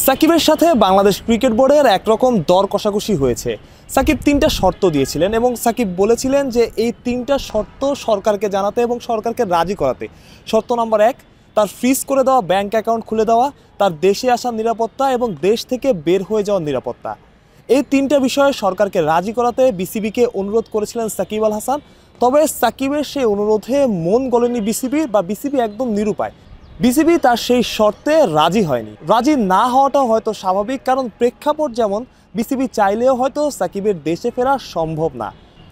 সাকিবের সাথে বাংলাদেশ ক্রিকেট বোর্ডের একরকম দর কষাকষি হয়েছে। সাকিব ৩টা শর্ত দিয়েছিলেন এবং সাকিব বলেছিলেন যে এই ৩টা শর্ত সরকারকে জানাতে এবং সরকারকে রাজি করাতে। শর্ত নাম্বার ১, তার ফ্রিজ করে দেওয়া ব্যাংক অ্যাকাউন্ট খুলে দেওয়া, তার দেশে আসার নিরাপত্তা এবং দেশ থেকে বের হয়ে যাওয়ার নিরাপত্তা। এই ৩টা বিষয়ে সরকারকে রাজি করাতে বিসিবিকে অনুরোধ করেছিলেন সাকিব আল হাসান। তবে সাকিবের সেই অনুরোধে মন গলেনি বিসিবির, বা বিসিবি একদম নিরুপায়। বিসিবি তার সেই শর্তে রাজি হয়নি। রাজি না হওয়াটাও হয়তো স্বাভাবিক, কারণ প্রেক্ষাপট যেমন, বিসিবি চাইলেও হয়তো সাকিবের দেশে ফেরা সম্ভব না।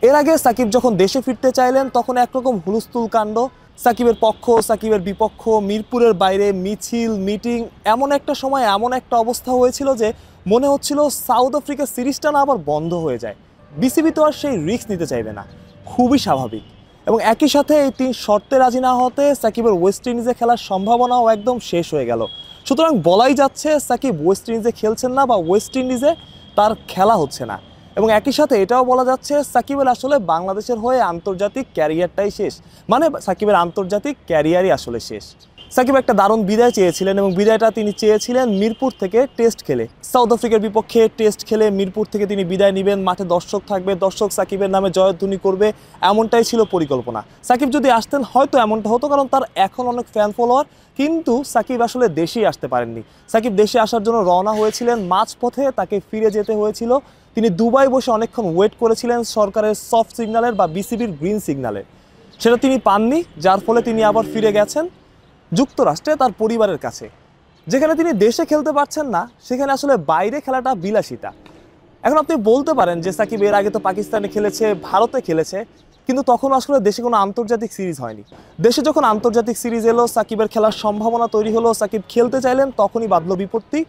এর আগে সাকিব যখন দেশে ফিরতে চাইলেন তখন একরকম হুলস্থুল কাণ্ড, সাকিবের পক্ষ সাকিবের বিপক্ষ, মিরপুরের বাইরে মিছিল মিটিং। এমন একটা সময় এমন একটা অবস্থা হয়েছিল যে মনে হচ্ছিল সাউথ আফ্রিকা সিরিজটা না আবার বন্ধ হয়ে যায়। বিসিবি তো আর সেই রিস্ক নিতে চাইবে না, খুবই স্বাভাবিক। এবং একই সাথে এই ৩ শর্তে রাজি না হতে সাকিবের ওয়েস্ট ইন্ডিজে খেলার সম্ভাবনাও একদম শেষ হয়ে গেল। সুতরাং বলাই যাচ্ছে সাকিব ওয়েস্ট ইন্ডিজে খেলছেন না, বা ওয়েস্ট ইন্ডিজে তার খেলা হচ্ছে না। এবং একই সাথে এটাও বলা যাচ্ছে সাকিবের আসলে বাংলাদেশের হয়ে আন্তর্জাতিক ক্যারিয়ারটাই শেষ, মানে সাকিবের আন্তর্জাতিক ক্যারিয়ারই আসলে শেষ। সাকিব একটা দারুণ বিদায় চেয়েছিলেন এবং বিদায়টা তিনি চেয়েছিলেন মিরপুর থেকে টেস্ট খেলে। সাউথ আফ্রিকার বিপক্ষে টেস্ট খেলে মিরপুর থেকে তিনি বিদায় নেবেন, মাঠে দর্শক থাকবে, দর্শক সাকিবের নামে জয়ধ্বনি করবে, এমনটাই ছিল পরিকল্পনা। সাকিব যদি আসতেন হয়তো এমনটা হতো, কারণ তার এখন অনেক ফ্যান ফলোয়ার। কিন্তু সাকিব আসলে দেশেই আসতে পারেননি। সাকিব দেশে আসার জন্য রওনা হয়েছিলেন, মাঝপথে তাকে ফিরে যেতে হয়েছিল। তিনি দুবাই বসে অনেকক্ষণ ওয়েট করেছিলেন সরকারের সফট সিগন্যালের বা বিসিবির গ্রিন সিগন্যালের, সেটা তিনি পাননি। যার ফলে তিনি আবার ফিরে গেছেন যুক্তরাষ্ট্রে তার পরিবারের কাছে। যেখানে তিনি দেশে খেলতে পারছেন না, সেখানে আসলে বাইরে খেলাটা বিলাসিতা। এখন আপনি বলতে পারেন যে সাকিব এর আগে তো পাকিস্তানে খেলেছে, ভারতে খেলেছে, কিন্তু তখন আসলে দেশে কোনো আন্তর্জাতিক সিরিজ হয়নি। দেশে যখন আন্তর্জাতিক সিরিজ এলো, সাকিবের খেলার সম্ভাবনা তৈরি হলো, সাকিব খেলতে চাইলেন, তখনই বাধল বিপত্তি।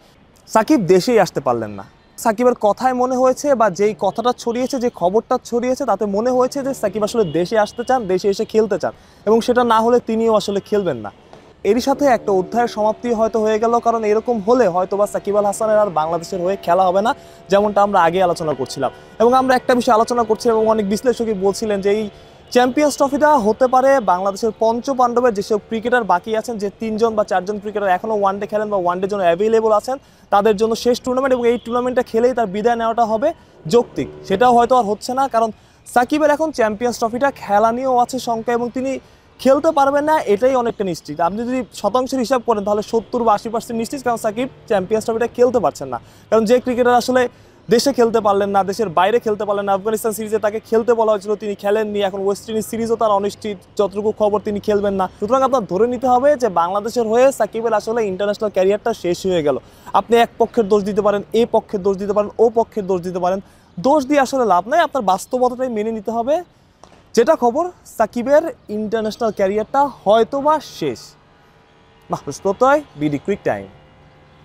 সাকিব দেশেই আসতে পারলেন না। সাকিবের কথায় মনে হয়েছে, বা যেই কথাটা ছড়িয়েছে, যে খবরটা ছড়িয়েছে, তাতে মনে হয়েছে যে সাকিব আসলে দেশে আসতে চান, দেশে এসে খেলতে চান, এবং সেটা না হলে তিনিও আসলে খেলবেন না। এরই সাথে একটা অধ্যায়ের সমাপ্তি হয়তো হয়ে গেল, কারণ এরকম হলে হয়তো বা সাকিব আল হাসানের আর বাংলাদেশের হয়ে খেলা হবে না, যেমনটা আমরা আগে আলোচনা করছিলাম। এবং আমরা একটা বিষয় আলোচনা করছিলাম এবং অনেক বিশ্লেষকই বলছিলেন যে এই চ্যাম্পিয়ন্স ট্রফিটা হতে পারে বাংলাদেশের পঞ্চপাণ্ডবের যেসব ক্রিকেটার বাকি আছেন, যে 3জন বা 4জন ক্রিকেটার এখনও ওয়ানডে খেলেন বা ওয়ানডের জন্য অ্যাভেলেবল আছেন, তাদের জন্য শেষ টুর্নামেন্ট। এবং এই টুর্নামেন্টটা খেলেই তার বিদায় নেওয়াটা হবে যৌক্তিক। সেটাও হয়তো আর হচ্ছে না, কারণ সাকিবের এখন চ্যাম্পিয়ন্স ট্রফিটা খেলা নিয়েও আছে শঙ্কা, এবং তিনি খেলতে পারবেন না এটাই অনেকটা নিশ্চিত। আপনি যদি শতাংশের হিসাব করেন তাহলে 70 বা 80% নিশ্চিত, কারণ সাকিব চ্যাম্পিয়ন্স ট্রফিটা খেলতে পারছেন না। কারণ যে ক্রিকেটার আসলে দেশে খেলতে পারলেন না, দেশের বাইরে খেলতে পারলেন না, আফগানিস্তান সিরিজে তাকে খেলতে বলা হয়েছিল, তিনি খেলেননি। এখন ওয়েস্ট ইন্ডিজ সিরিজও তার অনিশ্চিত, যতটুকু খবর তিনি খেলবেন না। সুতরাং আপনার ধরে নিতে হবে যে বাংলাদেশের হয়ে সাকিবের আসলে ইন্টারন্যাশনাল ক্যারিয়ারটা শেষ হয়ে গেল। আপনি এক পক্ষের দোষ দিতে পারেন, এ পক্ষের দোষ দিতে পারেন, ও পক্ষের দোষ দিতে পারেন। দোষ দিয়ে আসলে লাভ নাই, আপনার বাস্তবতাটাই মেনে নিতে হবে। যেটা খবর, সাকিবের ইন্টারন্যাশনাল ক্যারিয়ারটা হয়তোবা শেষ। মাহফুজ প্রত্যয়, বিডি ক্রিক টাইম।